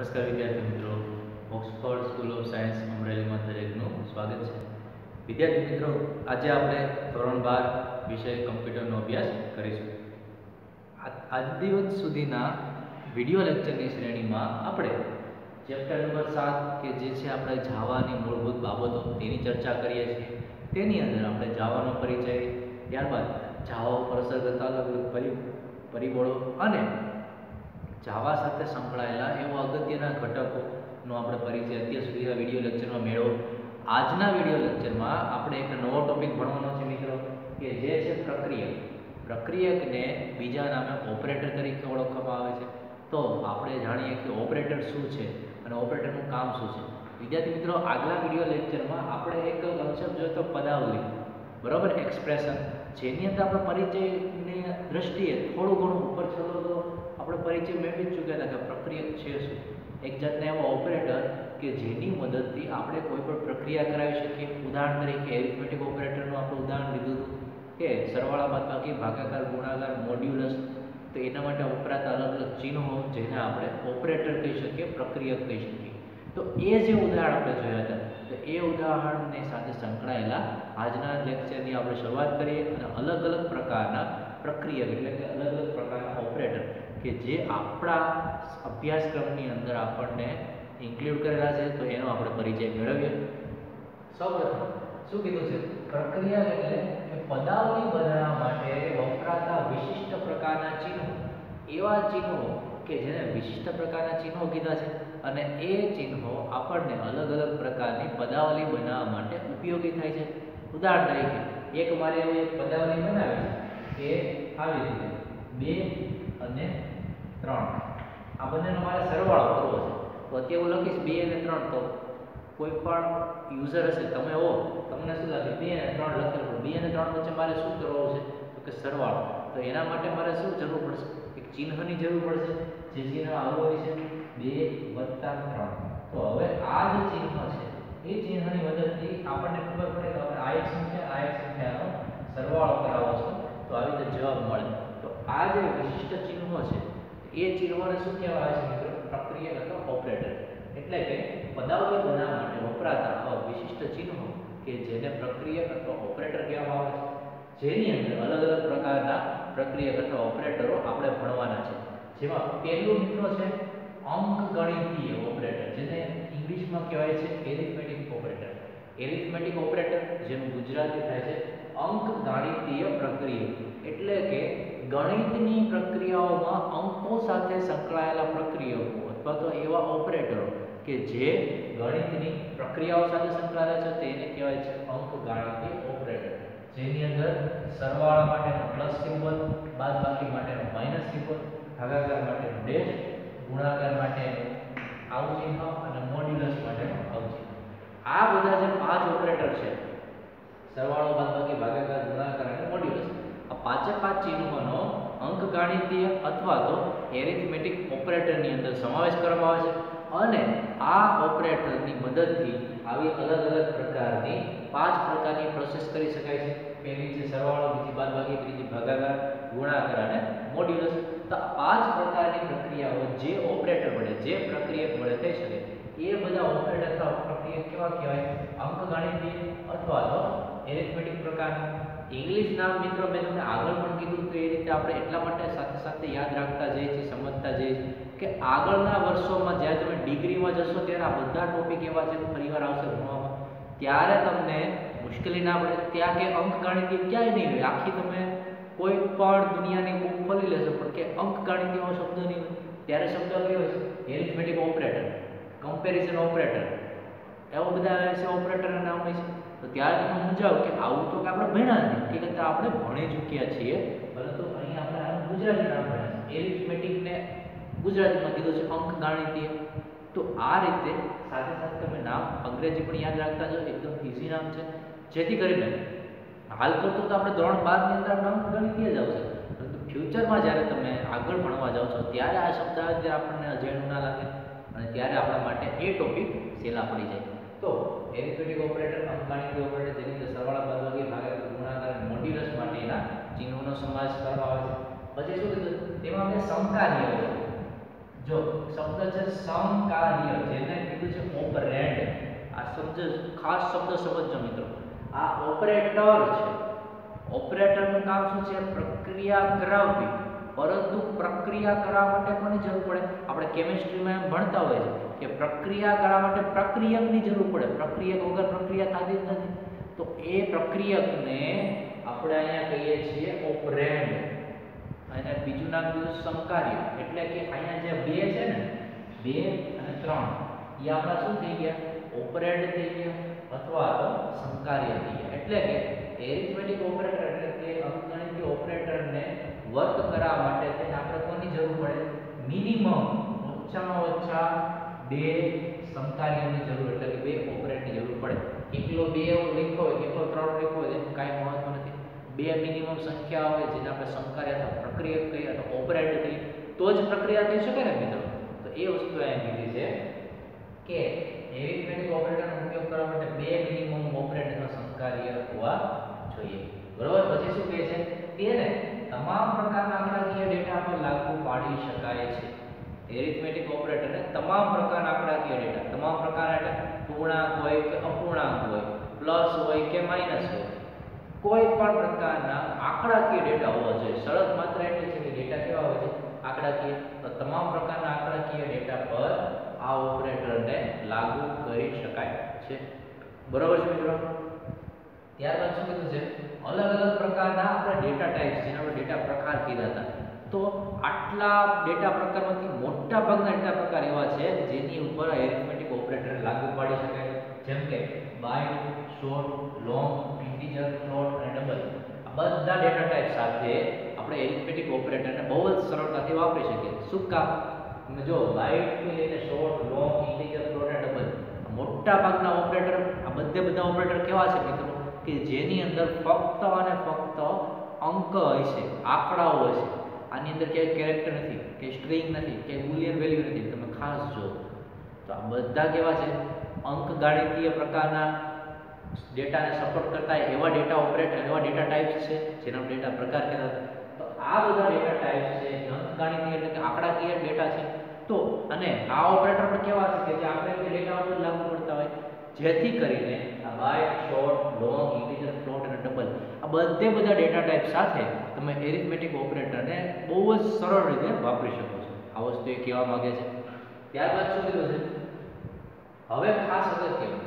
નમસ્કાર વિદ્યાર્થી મિત્રો, ઓક્સફોર્ડ સ્કૂલ ઓફ સાયન્સ અમરેલીમાં દરેકનું સ્વાગત છે. વિદ્યાર્થી મિત્રો, આજે આપણે ધોરણ 12 વિષય કમ્પ્યુટરનો અભ્યાસ કરીશું. આજ દિવસ સુધીના વિડીયો લેક્ચરની શ્રેણીમાં આપણે ચેપ્ટર નંબર 7 કે જે છે આપણે જાવાની મૂળભૂત બાબતો તેની ચર્ચા કરીએ છીએ. તેની અંદર આપણે જાવાનો પરિચય, ત્યારબાદ જાવા ઉપર અસર કરતા અલગ પરિબળો અને જાવા સાથે સંકળાયેલા એવા અગત્યના ઘટકોનો આપણે પરિચય અત્યાર સુધીના વિડીયો લેક્ચરમાં મેળવો. આજના વિડીયો લેક્ચરમાં આપણે એક નવો ટોપિક ભણવાનો છે મિત્રો, કે જે છે પ્રક્રિયક. પ્રક્રિયકને બીજા નામે ઓપરેટર તરીકે ઓળખવામાં આવે છે. તો આપણે જાણીએ કે ઓપરેટર શું છે અને ઓપરેટરનું કામ શું છે. વિદ્યાર્થી મિત્રો, આગલા વિડીયો લેક્ચરમાં આપણે એક કન્સેપ્ટ જોયો તો પદાવલી, બરાબર, એક્સપ્રેશન, જેની અંદર આપણે પરિચયની દ્રષ્ટિએ થોડું ઘણું ઉપર ચલો તો આપણે પરિચય મેળવી જ ચૂક્યા હતા કે પ્રક્રિયક છે શું. એક જાતના એવા ઓપરેટર કે જેની મદદથી આપણે કોઈ પણ પ્રક્રિયા કરાવી શકીએ. ઉદાહરણ તરીકે એરિથમેટિક ઓપરેટરનું આપણે ઉદાહરણ લીધું હતું કે સરવાળા, બાદબાકી, ભાગાકાર, ગુણાકાર, મોડ્યુલસ. તો એના માટે વપરાતા અલગ અલગ ચિહ્નો જેને આપણે ઓપરેટર કહી શકીએ, પ્રક્રિયક કહી શકીએ. તો એ જે ઉદાહરણ આપણે જોયા હતા, તો એ ઉદાહરણની સાથે સંકળાયેલા આજના લેક્ચરની આપણે શરૂઆત કરીએ અને અલગ અલગ પ્રકારના પ્રક્રિયક એટલે કે અલગ અલગ પ્રકારના ઓપરેટર કે જે આપણા અભ્યાસક્રમની અંદર આપણને ઇન્ક્લુડ કરેલા છે, તો એનો આપણે પરિચય મેળવીએ. સૌપ્રથમ શું કીધું છે? પ્રક્રિયા એટલે પદાવલી બનાવવા માટે વપરાતા વિશિષ્ટ પ્રકારના ચિહ્નો, એવા ચિહ્નો કે જેને વિશિષ્ટ પ્રકારના ચિહ્નો કીધા છે અને એ ચિહ્નો આપણને અલગ અલગ પ્રકારની પદાવલી બનાવવા માટે ઉપયોગી થાય છે. ઉદાહરણ તરીકે એક મારે પદાવલી બનાવી છે કે આવી રીતે 2 અને 3, આ બંનેનો મારે સરવાળો કરવો છે. તો અત્યારે હું લખીશ 2 અને 3. તો કોઈ પણ યુઝર હશે, તમે હો, તમને શું લાગે 2 અને 3 લખેલું, 2 અને 3 વચ્ચે મારે શું કરવું છે? તો કે સરવાળો. તો એના માટે મારે શું જરૂર પડશે? એક ચિહ્નની જરૂર પડશે, જે ચિહ્ન આવું હોય છે 2 + 3. તો હવે આ જે ચિહ્ન છે એ ચિહ્નની મદદથી આપણને ખબર પડે કે આ એક સંખ્યાનો સરવાળો કરાવવો છે, તો આવી રીતે જવાબ મળે. તો આ જે વિશિષ્ટ ચિહ્નો છે એ ચિહ્નોને શું કહેવાય છે મિત્રો? પ્રક્રિયક અથવા ઓપરેટર. એટલે કે પદાવલી બનાવવા માટે વપરાતા આવા વિશિષ્ટ ચિહ્નો કે જેને પ્રક્રિયક અથવા ઓપરેટર કહેવામાં આવે છે, જેની અંદર અલગ અલગ પ્રકારના પ્રક્રિયક અથવા ઓપરેટરો આપણે ભણવાના છે. જેમાં પહેલું મિત્રો છે અંકગણિતીય ઓપરેટર, જેને ઇંગ્લિશમાં કહેવાય છે એરિથમેટિક ઓપરેટર. એરિથમેટિક ઓપરેટર જેનું ગુજરાતી થાય છે અંકગણિતીય પ્રક્રિયા. એટલે કે ગણિતની પ્રક્રિયાઓમાં અંકો સાથે સંકળાયેલા પ્રક્રિયકો અથવા તો એવા ઓપરેટરો કે જે ગણિતની પ્રક્રિયાઓ સાથે સંકળાયેલા છે તેને કહેવાય છે અંકગણિતીય ઓપરેટર. જેની અંદર સરવાળા માટેનો પ્લસ સિમ્બોલ, બાદબાકી માટેનો માઈનસ સિમ્બોલ, ભાગાકાર માટેનો ડેશ, ગુણાકાર માટેનો આવું ચિહ્ન અને મોડ્યુલસ માટેનો આવું ચિહ્ન. આ બધા જે 5 ઓપરેટર છે, સરવાળો, બાદબાકી, ભાગાકાર, ગુણાકાર અને મોડ્યુલસ, આ પાંચે 5 ચિહ્નોનો અંકગણિતીય અથવા તો એરિથમેટિક ઓપરેટરની અંદર સમાવેશ કરવામાં આવે છે. અને આ ઓપરેટરની મદદથી આવી અલગ અલગ પ્રકારની 5 પ્રકારની પ્રોસેસ કરી શકાય છે. પહેલી છે સરવાળો, બીજી બાદબાકી, ત્રીજી ભાગાકાર, ગુણાકાર અને મોડ્યુલસ. તો 5 પ્રકારની પ્રક્રિયાઓ જે ઓપરેટર વડે, જે પ્રક્રિયક વડે થઈ શકે, એ બધા ઓપરેટર અથવા પ્રક્રિયક કેવા કહેવાય? અંકગણિતીય અથવા તો એરિથમેટિક પ્રકારના. ઇંગ્લિશ નામ મિત્રો મેં તમને આગળ પણ કીધું તો એ રીતે આપણે એટલા માટે સાથે સાથે યાદ રાખતા જઈએ છીએ, સમજતા જઈએ છીએ કે આગળના વર્ષોમાં જ્યારે તમે ડિગ્રીમાં જશો ત્યારે આ બધા ટોપિક એવા છે ફરીવાર આવશે ભણવામાં, ત્યારે તમને મુશ્કેલી ના પડે. ત્યાં કે અંકગણિતીય ક્યાંય નહીં હોય, આખી તમે કોઈ પણ દુનિયાની બુક ખોલી લેશો પણ કે અંકગણિતીય શબ્દ નહીં હોય. ત્યારે શબ્દ કયો હોય છે? એરિથમેટિક ઓપરેટર, કમ્પેરિઝન ઓપરેટર, એવા બધા છે ઓપરેટરના નામ હોય છે. તો ત્યારે તમે સમજાવો કે આવું તો આપણે ભણ્યા નથી, હકીકત આપણે ભણી ચૂક્યા છીએ, પરંતુ અહીં આપણે આનું ગુજરાતી નામ ભણ્યા છે. એરિથમેટિકને ગુજરાતીમાં કીધું છે અંકગણિતીય. તો આ રીતે સાથે સાથે તમે નામ અંગ્રેજી પણ યાદ રાખતા જાઓ, એકદમ ઈઝી નામ છે. જેથી કરીને હાલ પૂરતું તો આપણે ધોરણ 12 ની અંદર નામ ગણિતીય જ આવશે, પરંતુ ફ્યુચરમાં જ્યારે તમે આગળ ભણવા જાઓ છો ત્યારે આ શબ્દ આવે ત્યારે આપણને અજાણ્યું ના લાગે અને ત્યારે આપણા માટે એ ટોપિક સહેલા પડી જાય. તો એરિથમેટિક ઓપરેટર, અંકગણિતીય ઓપરેટર, જેની અંદર સરવાળા, બાદબાકી, ભાગાકાર, ગુણાકાર અને મોડ્યુલસ માટેના ચિહ્નોનો સમાવેશ કરવામાં આવે છે. પછી શું કીધું? તેમાં આપણે સમકાર્ય જો શબ્દ છે સમકાર્ય, જેને કીધું છે ઓપરેન્ડ. આ શબ્દ ખાસ શબ્દ સમજજો મિત્રો. આ ઓપરેટર છે. ઓપરેટરનું કામ શું છે? પ્રક્રિયા કરાવવી. પરંતુ પ્રક્રિયા કરવા માટે કોની જરૂર પડે? આપણે કેમિસ્ટ્રીમાં એમ ભણતા હોય છે કે પ્રક્રિયા કરવા માટે પ્રક્રિયકની જરૂર પડે. પ્રક્રિયક વગર પ્રક્રિયા થતી જ નથી. તો એ પ્રક્રિયકને આપણે અહીંયા કહીએ છીએ ઓપરેન્ડ. અને બીજું નામ કીધું સમકાર્ય. એટલે કે અહીંયા જે બે છે ને, 2 અને 3, એ આપણા શું થઈ ગયા? ઓપરેન્ડ થઈ ગયા અથવા તો સમકાર્ય થઈ ગયા. એટલે કે એરિથમેટિક ઓપરેટર એટલે કે અંકગણિતીય ઓપરેટરને વર્ક કરવા માટે તેને આપણે કોની જરૂર પડે? મિનિમમ ઓછામાં ઓછા 2 સમકાર્યની જરૂર, એટલે કે 2 ઓપરેન્ડની જરૂર પડે. એકલો 2 લખ્યો હોય, એકલો 3 લખ્યો હોય એનું કાંઈ મહત્વ નથી. 2 મિનિમમ સંખ્યા હોય જેને આપણે સમકાર્ય અથવા પ્રક્રિયક કહીએ અથવા ઓપરેન્ડ કહીએ તો જ પ્રક્રિયા થઈ શકે ને મિત્રો. તો એ વસ્તુ અહીંયા કીધી છે કે એરિથમેટિક ઓપરેટરનો ઉપયોગ કરવા માટે 2 મિનિમમ ઓપરેન્ડ અથવા સમકાર્ય હોવા જોઈએ. બરોબર. પછી શું કહે છે? તેને તમામ પ્રકારના આંકડાકીય ડેટા પર લાગુ પાડી શકાય છે. એરિથમેટિક ઓપરેટરને તમામ પ્રકારના આંકડાકીય ડેટા, તમામ પ્રકારના એટલે પૂર્ણાંક હોય કે અપૂર્ણાંક હોય, પ્લસ હોય કે માઈનસ હોય, કોઈ પણ પ્રકારના આંકડાકીય ડેટા હોવો જોઈએ. શરત માત્ર એટલી છે કે ડેટા કેવા હોય છે? આંકડાકીય. તો તમામ પ્રકારના આંકડાકીય ડેટા પર આ ઓપરેટરને લાગુ કરી શકાય છે. બરોબર છે મિત્રો. ત્યારબાદ શું કીધું છે? અલગ અલગ પ્રકારના આપણે ડેટા ટાઈપ્સ, જેના આપણે ડેટા પ્રકાર કીધા હતા. તો આટલા ડેટા પ્રકારમાંથી મોટા ભાગના ડેટા પ્રકાર એવા છે જેની ઉપર એરિથમેટિક ઓપરેટર લાગુ પાડી શકાય. જેમ કે byte, short, long, integer, float અને ડબલ. આ બધા ડેટા ટાઈપ સાથે આપણે એરિથમેટિક ઓપરેટરને બહુ જ સરળતાથી વાપરી શકીએ. શું કામ? તમે જો બાઇટથી લઈને શોર્ટ, લોંગ, ઇન્ટીજર, ફ્લોટ અને ડબલ, મોટા ભાગના ઓપરેટર, આ બધા ઓપરેટર કેવા છે મિત્રો? કે જેની અંદર ફક્ત અને ફક્ત અંક હશે, આંકડાઓ હશે. આની અંદર ક્યાંય કેરેક્ટર નથી, કે સ્ટ્રિંગ નથી, કે બુલિયન વેલ્યુ નથી. તમે ખાસ જો તો આ બધા કેવા છે? અંકગણિતીય પ્રકારના ડેટાને સપોર્ટ કરતા એવા ડેટા ઓપરેટર, એવા ડેટા ટાઈપ્સ છે જેના ડેટા પ્રકાર કહેતા હતા. તો આ બધા ડેટા ટાઈપ્સ છે અંકગણિતીય એટલે કે આંકડાકીય ડેટા છે. તો અને આ ઓપરેટર પણ કેવા છે કે જે આંકડાકીય ડેટા ઉપર લાગુ પડતા હોય, જેથી કરીને આ byte, short, long, integer, float અને ડબલ આ બધા ડેટા ટાઈપ સાથે તમે એરિથમેટિક ઓપરેટરને બહુ જ સરળ રીતે વાપરી શકો છો. આ વસ્તુ એ કહેવા માંગે છે. ત્યારબાદ શું કીધું છે? હવે ખાસ અગત્યનું,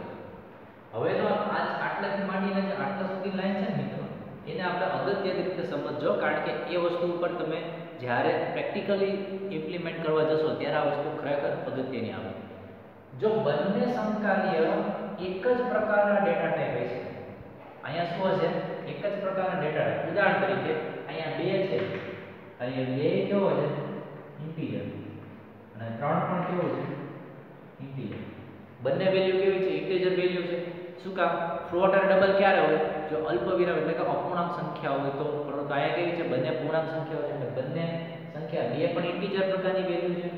હવે તો આટલાથી માંડીને જે આટલા સુધી લાઈન છે ને મિત્રો, એને આપણે અગત્યની રીતે સમજજો. કારણ કે એ વસ્તુ ઉપર તમે જ્યારે પ્રેક્ટિકલી ઇમ્પ્લિમેન્ટ કરવા જશો ત્યારે આ વસ્તુ ખરેખર અગત્યની આવે. જો બંને સમકાર્ય એક જ પ્રકારના ડેટા ટાઈપ હોય છે, અહીંયા શું હશે? એક જ પ્રકારના ડેટા ટાઈપ. ઉદાહરણ તરીકે અહીંયા 2 છે, અહીંયા 2 કેવો છે? ઇન્ટીજર, અને 3 પણ કેવો છે? ઇન્ટીજર. બંને વેલ્યુ કેવી છે? ઇન્ટીજર વેલ્યુ છે. શું કામ? ફ્લોટ અને ડબલ ક્યારે હોય? જો અલ્પવિરામ એટલે કે અપૂર્ણાંક સંખ્યા હોય તો. પરંતુ અહીંયા કેવી છે? બંને પૂર્ણાંક સંખ્યાઓ છે. એટલે બંને સંખ્યા 2 પણ ઇન્ટીજર પ્રકારની વેલ્યુ છે,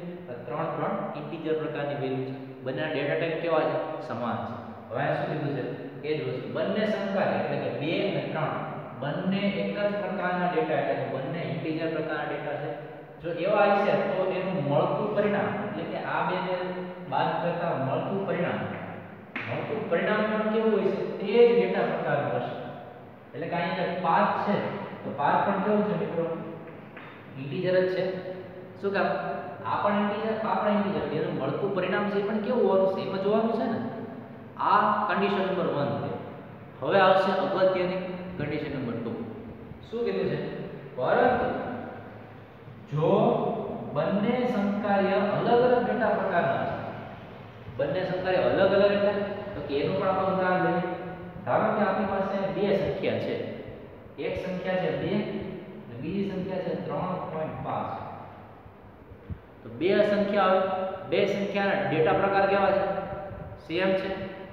3 પણ ઇન્ટીજર પ્રકારની વેલ્યુ છે. બંનેના ડેટા ટાઈપ કેવા છે? સમાન છે. હવે આ શું કીધું છે? એ જ વસ્તુ બંને સમકાર્ય એટલે કે 2 અને 3 બંને એક જ પ્રકારના ડેટા એટલે કે બંને ઇન્ટીજર પ્રકારના ડેટા છે. જો એવા હશે તો એનું મળતું પરિણામ એટલે કે આ બેને બાદ કરતા મળતું પરિણામ પણ કેવું હોય છે? તે જ ડેટા પ્રકારનું હશે. એટલે કે અહીંયા જે પાથ છે તો પાથ પણ કેવું છે મિત્રો? ઇન્ટીજર જ છે. શું કામ? આ પણ ઇન્ટીજર, આ પણ ઇન્ટીજર. એનું મળતું પરિણામ છે પણ કેવું હોવાનું છે? એમાં જોવાનું છે ને. આ કન્ડિશન નંબર 1 છે. હવે આવશે અગત્યની કન્ડિશન નંબર 2. શું કીધું છે? પરંતુ જો બંને સમકાર્ય અલગ અલગ ડેટા પ્રકારના છે, બંને સમકાર્ય અલગ અલગ એટલે તો કે એનું પણ આપણે ઉદાહરણ લઈએ. ધારો કે આપણી પાસે 2 સંખ્યા છે. એક સંખ્યા છે 2 અને બીજી સંખ્યા છે 3.5. તો 2 સંખ્યા આવે. 2 સંખ્યાના ડેટા પ્રકાર કેવા છે? સેમ છે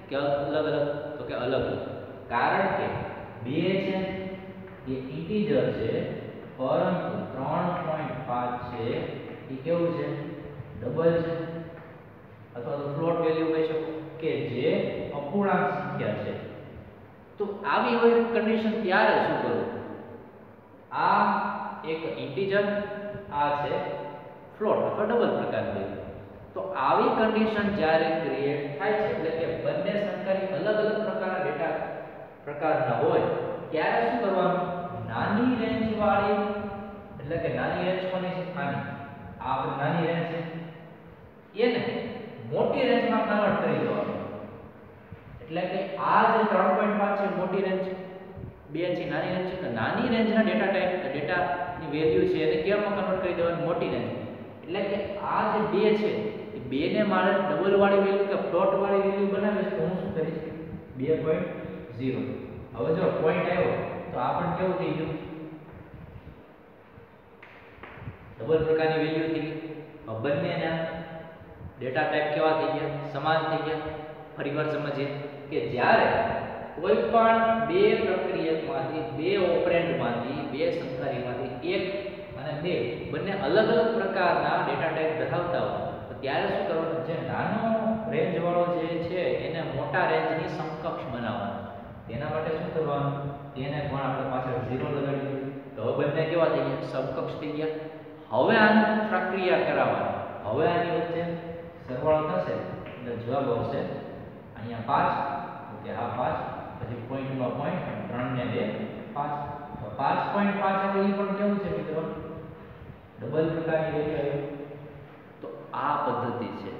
કે અલગ અલગ? તો કે અલગ અલગ. કારણ કે 2 છે એ ઇન્ટીજર છે, પરંતુ 3.5 છે એ કેવું છે? ડબલ છે, અથવા તો ફ્લોટ વેલ્યુ કહી શકો કે જે અપૂર્ણાંક સંખ્યા છે. તો આવી હોય કન્ડિશન ત્યારે શું કરવું? આ એક ઇન્ટીજર, આ છે ફ્લોટ અથવા ડબલ પ્રકારની વેલ્યુ. તો આવી કન્ડિશન જ્યારે ક્રિએટ થાય છે એટલે કે બંને સંકરી અલગ અલગ પ્રકારના ડેટા પ્રકારના હોય ત્યારે શું કરવાનું, નાની રેન્જ વાળી એટલે કે નાની રેન્જ કોની છે, આની આ નાની રેન્જ છે એને મોટી રેન્જમાં કન્વર્ટ કરી દેવાનું. એટલે કે આ જે 3.5 છે મોટી રેન્જ છે, 2 છે નાની રેન્જ છે. તો નાની રેન્જના ડેટાની વેલ્યુ છે એને કેમાં કન્વર્ટ કરી દેવાની, મોટી રેન્જ. એટલે કે આ જે 2 છે એ 2 ને મારે ડબલ વાળી વેલ્યુ કે ફ્લોટ વાળી વેલ્યુ બનાવીશ તો હું શું કરીશ, 2.0. હવે જો પોઈન્ટ આવ્યો તો આ પણ કેવું થઈ ગયું, ડબલ પ્રકારની વેલ્યુ થઈ ગઈ. હવે બંનેના ડેટા ટાઈપ કેવા થઈ ગયા, સમાન થઈ ગયા. ફરીવાર સમજીએ કે જ્યારે કોઈ પણ બે પ્રક્રિયકમાંથી, બે ઓપરેન્ડમાંથી, બે સંકરીમાંથી એક અને બે બંને અલગ અલગ પ્રકારના ડેટા ટાઈપ ધરાવતા હોય તો ત્યારે શું કરવાનું, જે નાનો રેન્જ વાળો જે છે એને મોટા રેન્જની સમકક્ષ બનાવવાનો. તેના માટે શું કરવાનું, તેને પણ આપણે પાછળ 0 લગાડી દીધું. તો હવે બંને કેવા થઈ ગયા, સમકક્ષ થઈ ગયા. હવે આની પ્રક્રિયા કરાવવાની. હવે આની વચ્ચે સરવાળો થશે એટલે જવાબ આવશે અહીંયા 5. ઓકે, આ 5 પછી પોઈન્ટમાં પોઈન્ટ 3 ને 2 5. તો 5.5 આવે એ પણ કેવું છે મિત્રો, ડબલ પ્રકારની વેલ્યુ આવી. તો આ પદ્ધતિ છે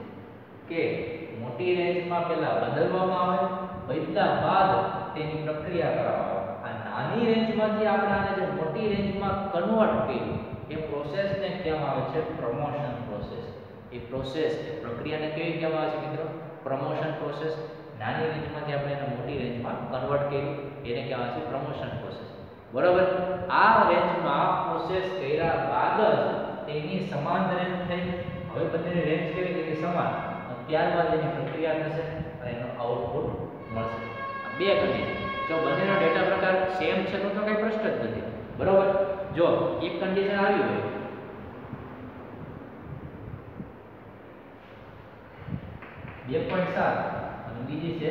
કે મોટી રેન્જમાં પહેલા બદલવામાં આવે, બદલ્યા બાદ તેની પ્રક્રિયા કરાવવામાં આવે. આ નાની રેન્જમાંથી આપણે આને જે મોટી રેન્જમાં કન્વર્ટ કર્યું એ પ્રોસેસને કહેવામાં આવે છે પ્રમોશન પ્રોસેસ. એ પ્રોસેસ, એ પ્રક્રિયાને કેવી કહેવામાં આવે છે મિત્રો, પ્રમોશન પ્રોસેસ. નાની રેન્જમાંથી આપણે એને મોટી રેન્જમાં કન્વર્ટ કર્યું એને કહેવાય છે પ્રમોશન પ્રોસેસ. બરાબર. આ રેન્જમાં પ્રોસેસ કર્યા બાદ જ તેની સમાન રેન્જ થઈ. હવે બંનેની રેન્જ કેવી થઈ, સમાન. ત્યારબાદ એની પ્રક્રિયા થશે અને એનો આઉટપુટ મળશે. આ બે કન્ડિશન. જો બંનેનો ડેટા પ્રકાર સેમ છે તો કઈ પ્રશ્ન જ નથી. બરાબર. જો એક કન્ડિશન આવી હોય 2.7 અને બીજી છે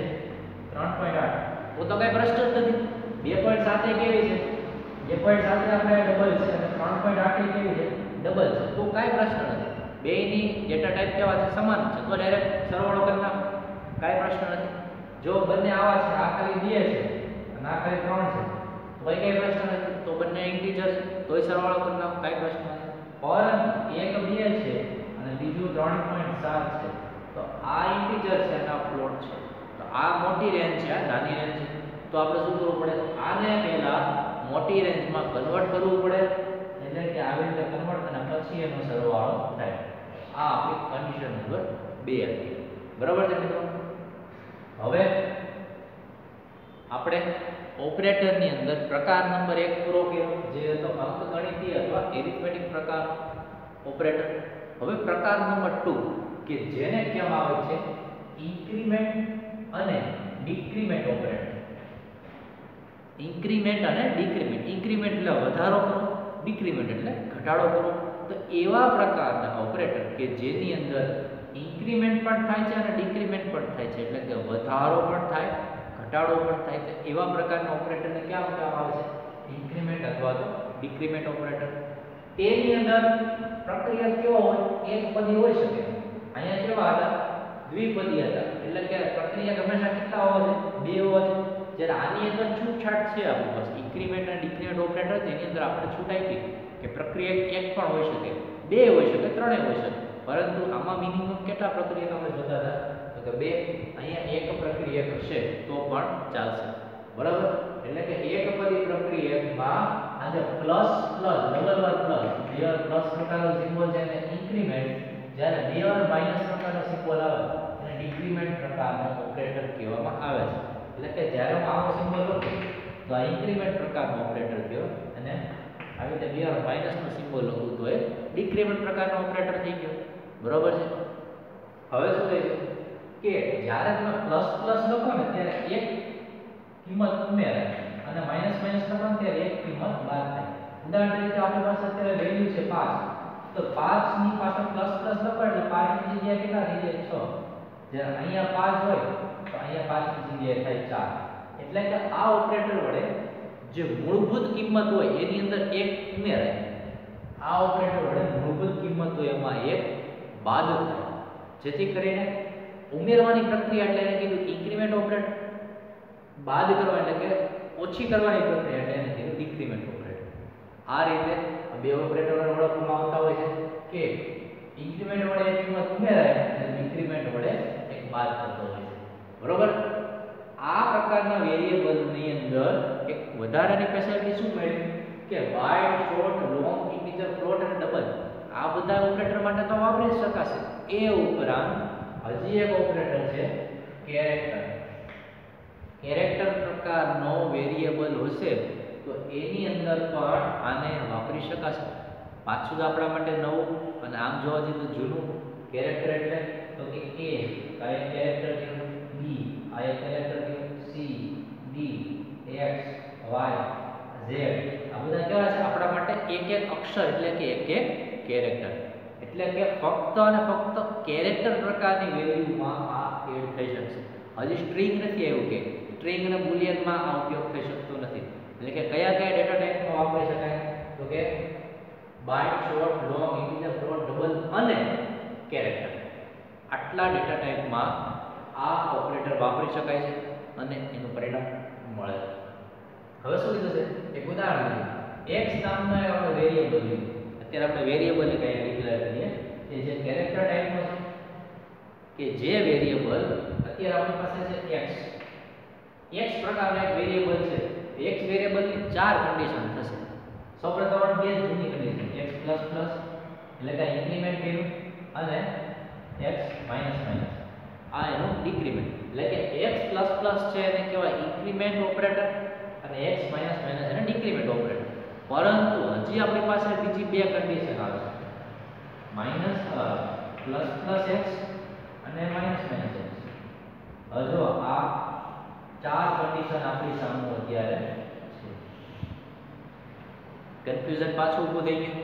3.8 તો કઈ પ્રશ્ન જ નથી. 2.7 એ કેવી છે, 2.7 આપણે ડબલ છે અને 3.8 એ કેવી છે, ડબલ છે. તો કઈ પ્રશ્ન નથી. બેયની ડેટા ટાઈપ કેવા છે, સમાન છે. તો ડાયરેક્ટ સરવાળો કરી નાખો, કઈ પ્રશ્ન નથી. જો બંને આવા છે, આ ખાલી 2 છે અને આ ખાલી 3 છે તો કઈ પ્રશ્ન નથી. તો બંને ઇન્ટીજર છે તોય સરવાળો કરી નાખો, કઈ પ્રશ્ન નથી. પરંતુ એક 2 છે અને બીજું 3.7 છે તો આ ઇન્ટીજર છે અને આ ફ્લોટ છે. તો આ મોટી રેન્જ છે, આ નાની રેન્જ છે. તો આપણે શું કરવું પડે, આને પહેલા મોટી રેન્જમાં કન્વર્ટ કરવું પડે. એટલે કે આવી રીતે કન્વર્ટ અને પછી એનો સરવાળો થાય. આ આપણી કન્ડિશન નંબર 2 હતી. બરાબર છે મિત્રો. હવે આપણે ઓપરેટરની અંદર પ્રકાર નંબર 1 પૂરો કર્યો જે હતો અંકગણિતીય અથવા એરિથમેટિક પ્રકારનો ઓપરેટર. હવે પ્રકાર નંબર 2 કે જેને કહેવામાં આવે છે ઇન્ક્રીમેન્ટ અને ડિક્રીમેન્ટ ઓપરેટર. ઇન્ક્રીમેન્ટ અને ડિક્રીમેન્ટ. ઇન્ક્રીમેન્ટ એટલે વધારો કરો, ડિક્રીમેન્ટ એટલે ઘટાડો કરો. તો એવા પ્રકારના ઓપરેટર કે જેની અંદર ઇન્ક્રીમેન્ટ પણ થાય છે અને ડિક્રીમેન્ટ પણ થાય છે, એટલે કે વધારો પણ થાય, ઘટાડો પણ થાય છે. એવા પ્રકારના ઓપરેટરને કેમ કહેવામાં આવે છે, ઇન્ક્રીમેન્ટ અથવા તો ડિક્રીમેન્ટ ઓપરેટર. તેની અંદર પ્રક્રિયા કેવો હોય, એક પદી હોઈ શકે. અહીંયા કેવા હતા, દ્વિપદી હતા. એટલે કે પ્રક્રિયા હંમેશા કેટલા હોવા છે, 2 હોવા છે. જ્યારે આની અંદર છૂટછાટ છે આપણી પાસે ઇન્ક્રીમેન્ટ અને ડિક્રીમેન્ટ ઓપરેટર, તેની અંદર આપણે છૂટ આપી કે પ્રક્રિયા એક પણ હોઈ શકે, 2 હોઈ શકે, 3 હોઈ શકે. પરંતુ આમાં મિનિમમ કેટલા પ્રક્રિયા આપણે જોતા હતા, તો કે 2. અહીંયા એક પ્રક્રિયક હશે તો પણ ચાલશે. બરાબર. એટલે કે એક પદી પ્રક્રિયકમાં આ જે પ્લસ પ્લસ ડબલ વાર પ્લસ, બે વાર પ્લસ પ્રકારનો સિમ્બોલ છે એને ઇન્ક્રીમેન્ટ, જ્યારે બે વાર માઈનસ પ્રકારનો સિમ્બોલ આવે એને ડિક્રીમેન્ટ પ્રકારનો ઓપરેટર કહેવામાં આવે છે. એટલે કે જ્યારે હું આવો સિમ્બોલ લખું તો આ ઇન્ક્રીમેન્ટ પ્રકારનો ઓપરેટર થયો અને આવી રીતે બે વાર માઈનસનો સિમ્બોલ લખું તો એ ડિક્રીમેન્ટ પ્રકારનો ઓપરેટર થઈ ગયો. બરાબર છે. હવે શું થાય છે કે જ્યારે તમે પ્લસ પ્લસ લખો ને ત્યારે એક કિંમત ઉમેરાય અને માઈનસ માઈનસ લખો ને ત્યારે એક કિંમત બાદ થાય. ઉદાહરણ તરીકે આપણી પાસે અત્યારે વેલ્યુ છે 5, તો 5 ની પાછળ પ્લસ પ્લસ લખો એટલે 5 ની જગ્યાએ કેટલા થઈ જાય, 6. જ્યારે અહીંયા 5 હોય તો અહીંયા 5 ની જગ્યાએ થાય 4. એટલે કે આ ઓપરેટર વડે જે મૂળભૂત કિંમત હોય એની અંદર એક ઉમેરાય. આ ઓપરેટર વડે મૂળભૂત કિંમત હોય એમાં એક બાદ થાય, જેથી કરીને ઉમેરવાની પ્રક્રિયા એટલે એને કીધું ઇન્ક્રીમેન્ટ ઓપરેટર, બાદ કરવા એટલે કે ઓછી કરવાની પ્રક્રિયા એટલે એને કીધું ડિક્રીમેન્ટ ઓપરેટર. આ રીતે બે ઓપરેટરોને ઓળખવામાં આવતા હોય છે કે ઇન્ક્રીમેન્ટ વડે એક કિંમત ઉમેરાય અને ડિક્રીમેન્ટ વડે એક બાદ થતો હોય છે. બરોબર? આ પ્રકારના વેરીએબલની અંદર એક વધારાની ફેસિલિટી શું મળી કે wide, short, long, integer, float અને ડબલ આ બધા ઓપરેટર માટે તો વાપરી શકાશે. એ ઉપરાંત હજી એક ઓપરેટર છે કેરેક્ટર. કેરેક્ટર પ્રકારનો વેરીએબલ હશે તો એની અંદર પણ આને વાપરી શકાશે. પાછું તો આપણા માટે નવું અને આમ જોવા જઈએ તો જૂનું. કેરેક્ટર એટલે તો કે a આ એક કેરેક્ટર છે, b આ એક કેરેક્ટર છે, c d x y z આ બધા કેવા છે આપણા માટે એક એક અક્ષર એટલે કે એક એક કેરેક્ટર. એટલે કે ફક્ત અને ફક્ત કેરેક્ટર પ્રકારની વેલ્યુમાં આ એડ થઈ શકશે. હજી સ્ટ્રિંગ નથી આવ્યું કે સ્ટ્રિંગ અને બુલિયનમાં આ ઉપયોગ થઈ શકતો નથી. એટલે કે કયા કયા ડેટા ટાઈપમાં વાપરી શકાય તો કે byte, short, long, integer, float, double અને કેરેક્ટર. આટલા ડેટા ટાઈપમાં આ ઓપરેટર વાપરી શકાય છે અને એનું પરિણામ મળે છે. હવે શું કીધું છે એક ઉદાહરણ લઈએ. x નામનો એક આપણે વેરીએબલ લીધું. અત્યારે આપણે વેરીએબલને કઈ ડિક્લેર કરીએ કે જે કેરેક્ટર ટાઈપનો છે કે જે વેરીએબલ અત્યારે આપણી પાસે છે x. x પ્રકારનો એક વેરીએબલ છે. x વેરીએબલની ચાર કન્ડિશન થશે. સૌપ્રથમ બે જૂની કન્ડિશન x++ એટલે કે ઇન્ક્રીમેન્ટ કર્યું અને x - આ એનું ડિક્રીમેન્ટ. એટલે કે x++ છે એને કહેવાય ઇન્ક્રીમેન્ટ ઓપરેટર અને x - એને ડિક્રીમેન્ટ ઓપરેટર. પરંતુ હજી આપણી પાસે બીજી બે કન્ડિશન આવે છે ++x અને -x. હજુ આ ચાર કન્ડિશન આપણી સામે અત્યારે છે. કન્ફ્યુઝન પાછું ઊભું થઈ ગયું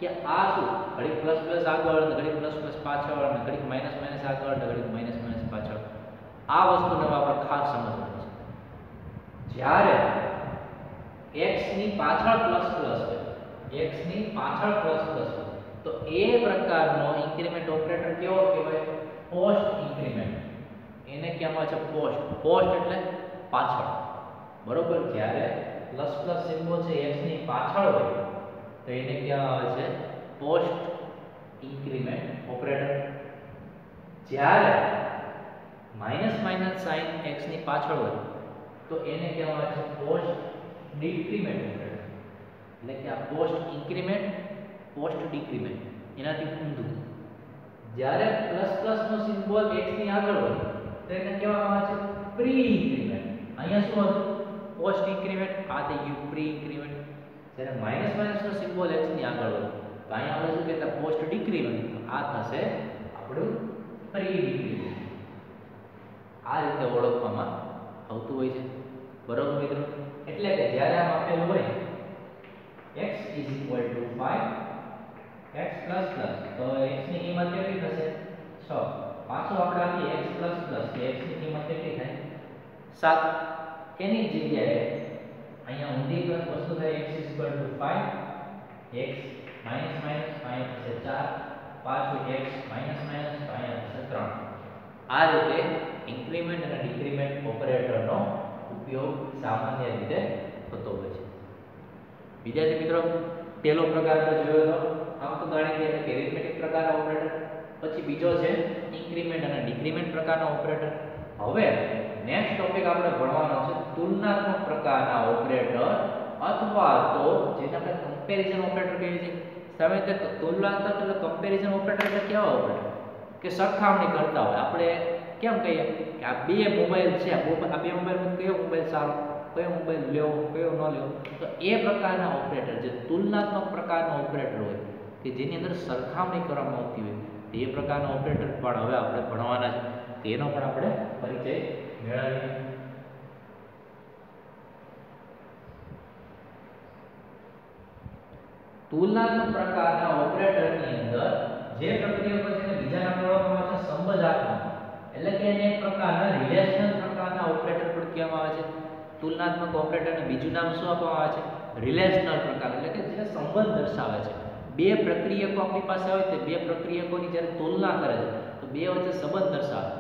કે આ શું ઘડીક પ્લસ આગળ અને ઘડીક પ્લસ પાછળ અને ઘડીક માઇનસ આગળ અને ઘડીક માઇનસ પાછળ. આ વસ્તુને આપણે ખાસ સમજવાની છે. જ્યારે x ની પાછળ પ્લસ હોય, x ની પાછળ પ્લસ હોય તો એ પ્રકારનો ઇન્ક્રીમેન્ટ ઓપરેટર કેવો કહેવાય? Post increment. એને કહેવામાં છે પોસ્ટ. પોસ્ટ એટલે પાછળ. બરોબર? જ્યારે પ્લસ સિમ્બોલ છે x ની પાછળ હોય તો એને કહેવામાં આવે છે પોસ્ટ ઇન્ક્રીમેન્ટ ઓપરેટર. જ્યારે માઇનસ સાઇન x ની પાછળ હોય તો એને કહેવામાં આવે છે પોસ્ટ ડિક્રીમેન્ટ ઓપરેટર. એટલે કે આ પોસ્ટ ઇન્ક્રીમેન્ટ, પોસ્ટ ડિક્રીમેન્ટ એનાથી ઊંધું. જ્યારે પ્લસ નો સિમ્બોલ x ની આગળ હોય તો એને કહેવામાં આવે છે પ્રી ઇન્ક્રીમેન્ટ. અહીંયા શું હતું? Post increment. આ થઈ ગયું પ્રી ઇન્ક્રીમેન્ટ. જ્યારે માઇનસ નો સિમ્બોલ x ની આગળ હોય તો અહીંયા આપણે શું કહેતા? Post decrement. આ થશે આપણું પ્રી ડિક્રીમેન્ટ. આ રીતે ઓળખવામાં આવતું હોય છે. બરોબર મિત્રો? એટલે કે જ્યારે આમ આપેલું હોય x = 5 x++ તો x ની કિંમત કેટલી થશે? 6. પાછું આપણે આપીએ x++ કે x ની કિંમત કેટલી થાય? 7. એની જગ્યાએ અહીંયા ઊંધી વસ્તુ થાય x = 5 x માઇનસ અહીંયા થશે 4 પાછું x માઇનસ તો અહીંયા થશે 3. આ રીતે ઇન્ક્રીમેન્ટ અને ડિક્રીમેન્ટ ઓપરેટરનો ઉપયોગ સામાન્ય રીતે થતો હોય છે. વિદ્યાર્થી મિત્રો, પહેલો પ્રકાર આપણે જોયો હતો અંકગણિતીય એટલે કે એરિથમેટિક પ્રકારનો ઓપરેટર. પછી બીજો છે ઇન્ક્રીમેન્ટ અને ડિક્રીમેન્ટ પ્રકારનો ઓપરેટર. હવે નેક્સ્ટ ટોપિક આપણે ભણવાનો છે તુલનાત્મક પ્રકારના ઓપરેટર અથવા તો જેને આપણે કમ્પેરિઝન ઓપરેટર કહીએ છીએ. સામે તે તુલનાત્મક એટલે કમ્પેરિઝન ઓપરેટર એટલે કેવા ઓપરેટર કે સરખામણી કરતા હોય. આપણે કેમ કહીએ કે આ બે મોબાઈલ છે, આ બે મોબાઈલમાં કયો મોબાઈલ સારો, કયો મોબાઈલ લેવો, કયો ન લેવો. તો એ પ્રકારના ઓપરેટર જે તુલનાત્મક પ્રકારના ઓપરેટર હોય કે જેની અંદર સરખામણી કરવામાં આવતી હોય એ પ્રકારના ઓપરેટર પણ હવે આપણે ભણવાના છે. તેનો પણ આપણે પરિચય મેળવીએ. તુલનાત્મક પ્રકારના ઓપરેટરની અંદર જે પ્રક્રિયા પર છે બીજા નામ ઓળખવામાં આવે છે સંબંધાત્મક. એટલે કે એને એક પ્રકારના રિલેશનલ પ્રકારના ઓપરેટર પણ કહેવામાં આવે છે. તુલનાત્મક ઓપરેટરને બીજું નામ શું આપવામાં આવે છે? રિલેશનલ પ્રકાર. એટલે કે જે સંબંધ દર્શાવે છે. બે પ્રક્રિયકો આપણી પાસે હોય તો બે પ્રક્રિયકોની જ્યારે તુલના કરે છે તો બે વચ્ચે સંબંધ દર્શાવે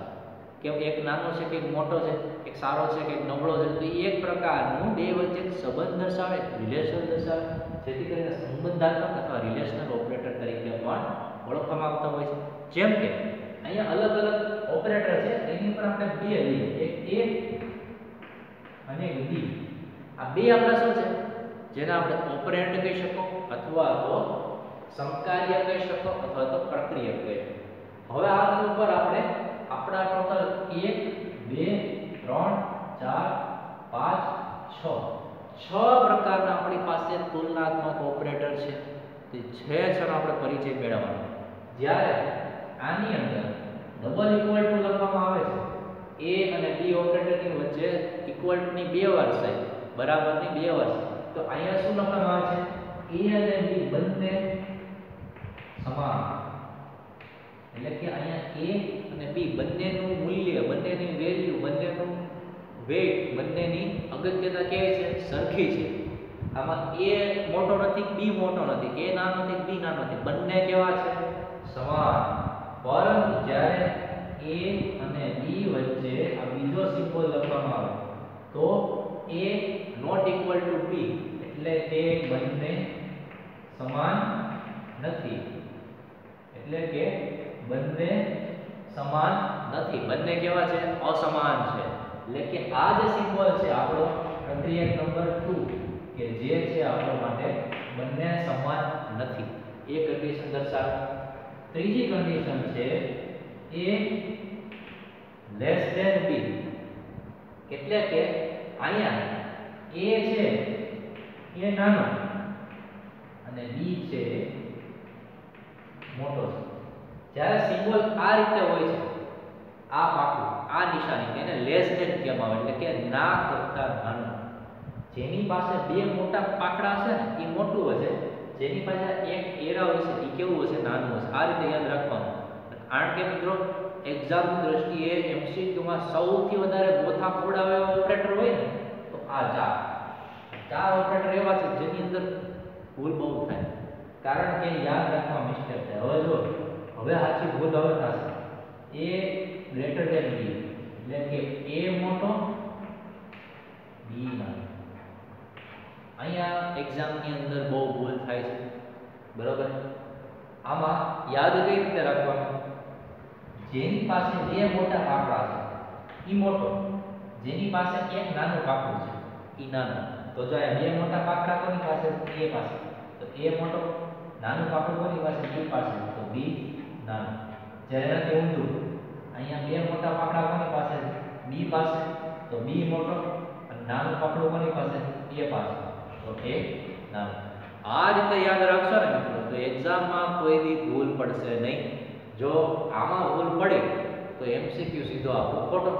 કે એક નાનો છે કે એક મોટો છે, એક સારો છે કે એક નબળો છે, તો એ એક પ્રકારનું બે વચ્ચે સંબંધ દર્શાવે, રિલેશન દર્શાવે, જેથી કરીને સંબંધાત્મક અથવા રિલેશનલ ઓપરેટર તરીકે પણ ઓળખવામાં આવતા હોય છે. જેમ કે અહીંયા અલગ અલગ ઓપરેટર છે, એની ઉપર આપણે બે લઈએ, એક A અને એક B. આ બે આપણા શું છે, જેને આપણે ઓપરેન્ડ કહી શકો અથવા તો સમકાર્ય કહી શકો અથવા તો પ્રક્રિયક કહી શકો. હવે આ ઉપર આપણે આપણા ટોટલ 1 2 3 4 5 6 પ્રકારના આપણી પાસે તુલનાત્મક ઓપરેટર છે. તે 6 છે આપણે પરિચય મેળવવાનો. જ્યારે આની અંદર ડબલ ઇક્વલ ટુ લખવામાં આવે છે, A અને B ઓપરેટરની વચ્ચે ઇક્વલ ટુ ની બે વાર છે, બરાબરની બે વાર છે, તો અહીંયા શું લખવામાં આવે છે, A અને B બંને સમાન. એટલે કે અહીંયા A અને B બંનેનું મૂલ્ય, બંનેની વેલ્યુ, બંનેનું વેઇટ, બંનેની અગત્યતા કેવી છે, સરખી છે. આમાં A મોટો નથી, B મોટો નથી, A નાનો નથી, B નાનો નથી, બંને કેવા છે, સમાન. પરંતુ જ્યારે A અને B વચ્ચે આ બીજો સિમ્બોલ લખવામાં આવે તો A not equal to B, એટલે કે બંને સમાન નથી. એટલે કે બંને સમાન નથી, બંને કેવા છે, અસમાન છે. એટલે કે આ જે સિમ્બોલ છે આપણો પ્રક્રિયક નંબર 2 કે જે છે આપણા માટે બંને સમાન નથી, એ કન્ડિશન દર્શાવે. ત્રીજી કન્ડિશન છે A લેસ ધેન B, એટલે કે અહીંયા A છે એ નાનો અને B છે મોટો છે. જ્યારે સિમ્બોલ આ રીતે હોય છે, આ પાકું, આ નિશાની, તેને લેસ ધેન કહેવામાં આવે, એટલે કે ના કરતા નાનું. જેની પાસે બે મોટા પાકડા છે ને એ મોટું હશે, જેની પાસે એક એરા હોય છે એ કેવું હશે, નાનું હશે. આ રીતે યાદ રાખવાનું. કારણ કે મિત્રો એક્ઝામની દ્રષ્ટિએ એમસીક્યુમાં સૌથી વધારે ગોથા ખવડાવે એવા ઓપરેટર હોય ને તો આ ચાર ઓપરેટર એવા છે જેની અંદર ભૂલ બહુ થાય, કારણ કે યાદ રાખવા મિસ્ટેક થાય. હવે જો હવે સાચી ભૂલ હવે થશે, A ગ્રેટર ધેન B, એટલે કે A મોટો B નાનો. અહીંયા એક્ઝામની અંદર બહુ ભૂલ થાય છે, બરોબર. આમાં યાદ કઈ રીતે રાખવાનું, જેની પાસે બે મોટા પાકડા છે ઈ મોટો, જેની પાસે એક નાનું પાકડું છે ઈ નાનો. તો જો આ બે મોટા પાકડા કોની પાસે, A પાસે, તો A મોટો, નાનું પાકડું કોની પાસે, B પાસે, તો B નાનો. જ્યારે નથી ઊંધું, અહીંયા બે મોટા પાકડા કોની પાસે, B પાસે, તો B મોટો, અને નાનું પાકડું કોની પાસે, A પાસે, તો A નાનો. આ રીતે યાદ રાખશો ને મિત્રો તો એક્ઝામમાં કોઈ દી ભૂલ પડશે નહીં. જો આમાં ભૂલ પડી તો એમસીક્યુ સીધો આપણો ખોટો,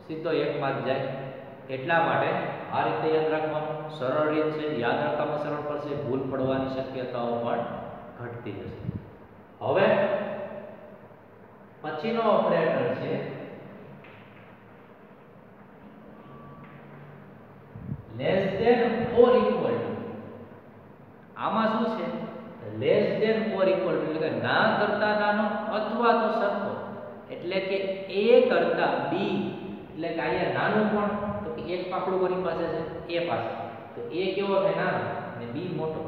સીધો 1 માર્ક જાય. એટલા માટે આ રીતે યાદ રાખવાનું સરળ રીત છે, યાદ રાખવામાં સરળ પડશે, ભૂલ પડવાની શક્યતાઓ પણ ઘટતી જશે. હવે પછીનો ઓપરેટર છે less than or equal to. આમાં શું છે, less than or equal to એટલે કે ના કરતા નાનો અથવા તો સરખો. એટલે કે A કરતા B, એટલે કે અહીંયા નાનું પણ, તો કે એક પાકડું કોની પાસે છે, A પાસે, તો A કેવો છે, નાનો, અને B મોટો.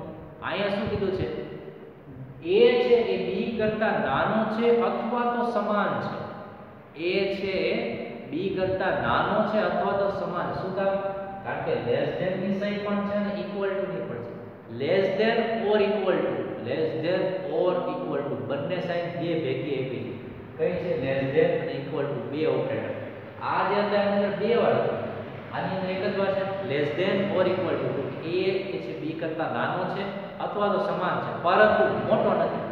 અહીંયા શું કીધું છે, A છે એ B કરતા નાનો છે અથવા તો સમાન છે. A છે એ B કરતા નાનો છે અથવા તો સમાન. શું કામ, કારણ કે લેસ ધેન ની સાઈન પણ છે અને ઇક્વલ ટુ ની પણ છે. Less than or equal to, less than or equal to બંને સાઈન બે ભેગી આપી છે. કઈ છે, લેસ ધેન અને ઇક્વલ ટુ બે ઓપરેટર. આ જે અંદર બે વાર છે, આની અંદર એક જ વાર છે, less than or equal to. A એ છે B કરતા નાનો છે અથવા તો સમાન છે પરંતુ મોટો નથી.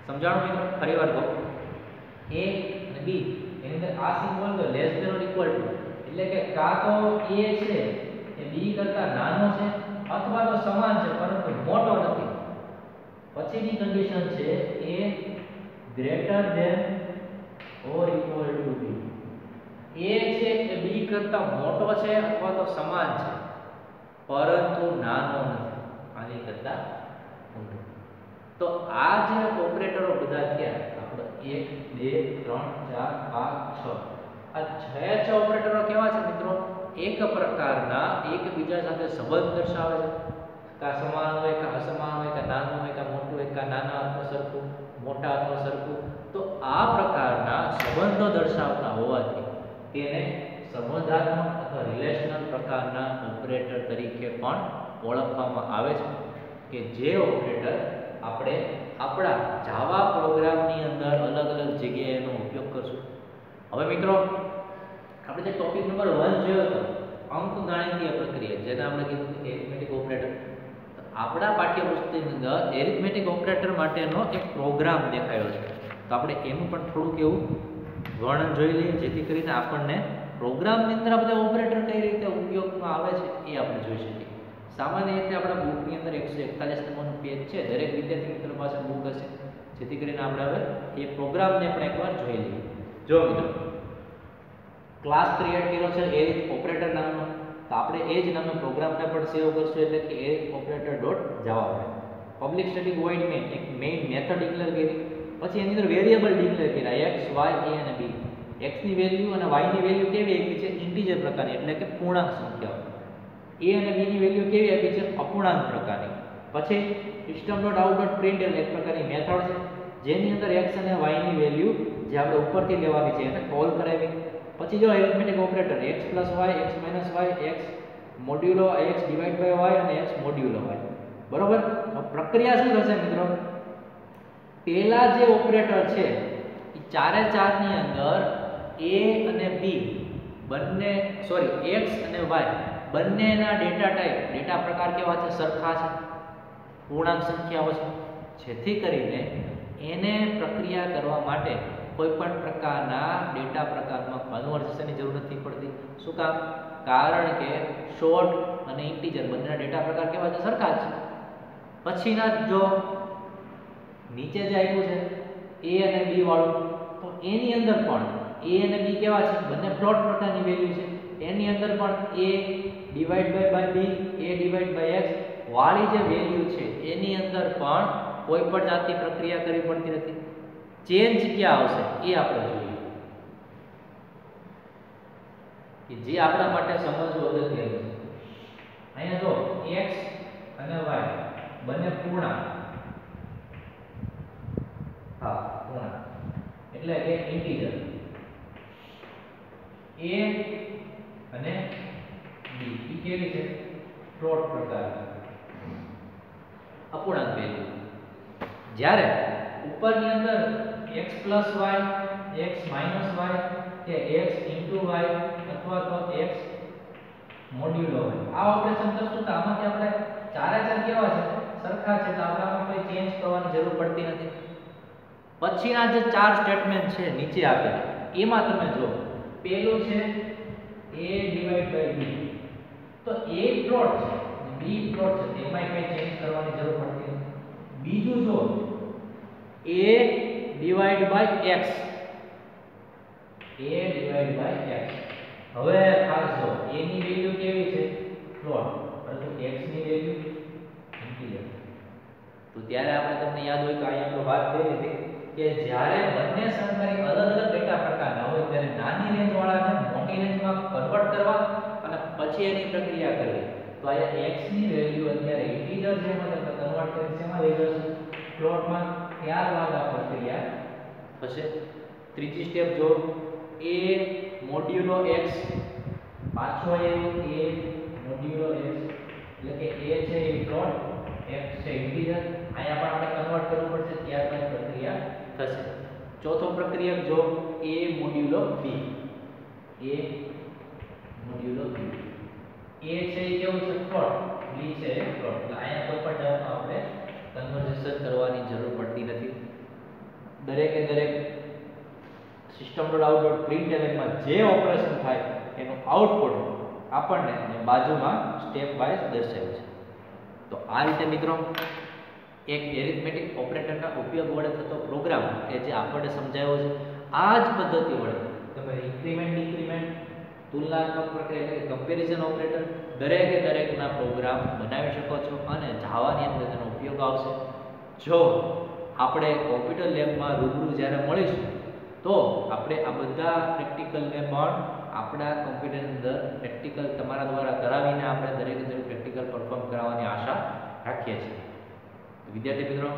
સમજાણું મિત્રો? ફરીવાર કહું, A અને B એની અંદર આ સિમ્બોલ તો less than or equal to, એટલે કે કાં તો A છે એ B કરતા નાનો છે અથવા તો સમાન છે પરંતુ મોટો નથી. પછીની કન્ડિશન છે A greater than or equal to B. A છે એ B કરતા મોટો છે અથવા તો સમાન છે પરંતુ નાનો નથી, આની કરતા મોટો. તો આ જે ઓપરેટરો બધા થયા આપણે 1 2 3 4 5 6 આ 6 ઓપરેટરો કેવા છે મિત્રો? એક પ્રકારના એકબીજા સાથે સંબંધ દર્શાવે છે. કા સમાન હોય કા અસમાન હોય કા નાનું હોય કા મોટું હોય કા નાના અથવા સરખું મોટા અથવા સરખું. તો આ પ્રકારના સંબંધો દર્શાવતા હોવાથી તેને સંબંધાત્મક અથવા રિલેશનલ પ્રકારના ઓપરેટર તરીકે પણ ઓળખવામાં આવે છે કે જે ઓપરેટર આપણે આપણા જાવા પ્રોગ્રામની અંદર અલગ અલગ જગ્યાએ એનો ઉપયોગ કરશું. હવે મિત્રો આપણે જે ટોપિક નંબર 1 જોયો હતો અંકગણિતીય પ્રક્રિયા, જેને આપણે કીધું એરિથમેટિક ઓપરેટર, આપણા પાઠ્યપુસ્તકની અંદર એરિથમેટિક ઓપરેટર માટેનો એક પ્રોગ્રામ દેખાયો છે. તો આપણે એનું પણ થોડુંક એવું વર્ણન જોઈ લઈએ, જેથી કરીને આપણને પ્રોગ્રામની અંદર આ બધા ઓપરેટર કઈ રીતે ઉપયોગમાં આવે છે એ આપણે જોઈ શકીએ. સામાન્ય રીતે આપણા બુકની અંદર 141 નંબરનું પેજ છે, દરેક વિદ્યાર્થી મિત્રો પાસે બુક હશે, જેથી કરીને આપણે હવે એ પ્રોગ્રામને પણ એકવાર જોઈ લઈએ. જો મિત્રો ક્લાસ ક્રિએટ કર્યો છે એરિથ ઓપરેટર નામનો, તો આપણે એ જ નામનો પ્રોગ્રામને પણ સેવ કરશું, એટલે કે એરિથ ઓપરેટર ડોટ જાવા. પબ્લિક સ્ટેટિક વોઇડ મેઇન એક મેઇન મેથડ ડિક્લેર કરી, પછી એની અંદર વેરિયેબલ ડિક્લેર કર્યા x y a અને b. x ની વેલ્યુ અને y ની વેલ્યુ કેવી આપી છે? ઇન્ટીજર પ્રકારની, એટલે કે પૂર્ણાંક સંખ્યાઓ. a અને b ની વેલ્યુ કેવી આપી છે? અપૂર્ણાંક પ્રકારની. પછી system.out.println એક પ્રકારની મેથડ છે, જેની અંદર x અને y ની વેલ્યુ જે આપણે ઉપરથી લેવાની છે એને કોલ કરાવી. પછી જો arithmetic operator x + y x - y x મોડ્યુલો x ડિવાઇડ બાય y અને x મોડ્યુલો y. બરોબર. પ્રક્રિયા શું થશે મિત્રો? પહેલા જે ઓપરેટર છે એ ચારે ચાર ની અંદર a અને b બંને x અને y બંનેના ડેટા ટાઈપ ડેટા પ્રકાર કેવા છે? સરખા છે, પૂર્ણાંક સંખ્યાઓ છે, જેથી કરીને એને પ્રક્રિયા કરવા માટે કોઈ પણ પ્રકારના ડેટા પ્રકારમાં કન્વર્ઝનની જરૂર નથી પડતી. શું કામ? કારણ કે શોર્ટ અને ઇન્ટીજર બંનેના ડેટા પ્રકાર કેવા છે? સરખા છે. પછીના જો નીચે જે આપ્યું છે a અને b વાળું, તો એની અંદર પણ a અને b કેવા છે? બંને ફ્લોટ પ્રકારની વેલ્યુ છે. એની અંદર પણ a divide by b a divide by x વાળી જે વેલ્યુ છે એની અંદર પણ કોઈ પણ જાતની પ્રક્રિયા કરવી પડતી નથી. ચેન્જ ક્યાં આવશે એ આપણે જોઈએ, કે જે આપણા માટે સમજવું અગત્યનું છે. અહીંયા જો x અને y બંને પૂર્ણાંક, પૂર્ણાંક એટલે કે ઇન્ટીજર. a અને b ઈ કેવી છે? ફ્લોટ પ્રકારની અપૂર્ણાંક વેલ્યુ. જ્યારે ઉપરની અંદર x + y x - y કે x * y અથવા તો x મોડ્યુલો y આ ઓપરેશન કરશું તો આમાંથી આપણે ચારે ચાર કેવા છે? સરખા છે, તો આપણામાં કોઈ ચેન્જ કરવાની જરૂર પડતી નથી. પછીના જે ચાર સ્ટેટમેન્ટ છે નીચે આપેલા, એમાં તમે જો પહેલું છે a ડિવાઇડ બાય b, તો a પ્લોટ છે b પ્લોટ છે, તેમાં કોઈ ચેન્જ કરવાની જરૂર પડતી નથી. બીજું જો a divide by x, a divide by x. હવે ખાસ જો a ની વેલ્યુ કેવી છે? ફ્લોટ, પરંતુ x ની વેલ્યુ ઇન્ટીજર. તો ત્યારે આપણે તમને યાદ હોય તો અહીં આપણે વાત કરી હતી કે જ્યારે બંને સંખ્યાની અલગ અલગ ડેટા પ્રકારના હોય ત્યારે નાની રેન્જ વાળાને મોટી રેન્જમાં કન્વર્ટ કરવા અને પછી એની પ્રક્રિયા કરવી. તો અહીંયા x ની વેલ્યુ અત્યારે ઇન્ટીજર છે, મતલબ કન્વર્ટ કરી શેમાં લઈ જશે? ફ્લોટમાં. ત્યારબાદ આ પ્રક્રિયા થશે. ત્રીજી સ્ટેપ જો a મોડ્યુલો x, પાછો આવ્યો a મોડ્યુલો x, એટલે કે a છે એ ફ્લોટ, x છે ઇન્ટીજર. અહીંયા પણ આપણે કન્વર્ટ કરવું પડશે, ત્યારબાદ પ્રક્રિયા થશે. ચોથો પ્રક્રિયા જો a મોડ્યુલો b, a મોડ્યુલો b. a છે એ કેવું છે? ફ્લોટ, b છે એ ફ્લોટ. એટલે અહીંયા કોઈ પણ જાતનો આપણે કન્વર્ઝન કરવાની જરૂર પડતી નથી. દરેકે દરેક system.out.println માં જે ઓપરેશન થાય એનું આઉટપુટ આપણને બાજુમાં સ્ટેપ વાઇઝ દર્શાવ્યું છે. તો આ રીતે મિત્રો એક એરિથમેટિક ઓપરેટરના ઉપયોગ વડે થતો પ્રોગ્રામ કે જે આપણને સમજાયો છે, આ જ પદ્ધતિ વડે તમે ઇન્ક્રીમેન્ટ ડિક્રીમેન્ટ તુલનાત્મક પ્રક્રિયા એટલે કે કમ્પેરિઝન ઓપરેટર દરેકે દરેકના પ્રોગ્રામ બનાવી શકો છો અને જાવાની અંદર તેનો ઉપયોગ આવશે. જો આપણે કોમ્પ્યુટર લેબમાં રૂબરૂ જ્યારે મળીશું તો આપણે આ બધા પ્રેક્ટિકલને પણ આપણા કોમ્પ્યુટરની અંદર પ્રેક્ટિકલ તમારા દ્વારા કરાવીને આપણે દરેક પ્રેક્ટિકલ પરફોર્મ કરાવવાની આશા રાખીએ છીએ. વિદ્યાર્થી મિત્રો,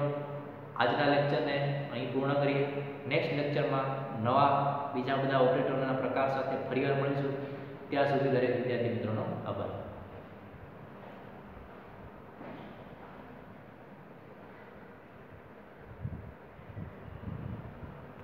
આજના લેક્ચરને અહીં પૂર્ણ કરીએ. નેક્સ્ટ લેક્ચરમાં નવા બીજા બધા ઓપરેટરોના પ્રકાર સાથે ફરીવાર મળીશું. ત્યાં સુધી દરેક વિદ્યાર્થી મિત્રોનો આભાર.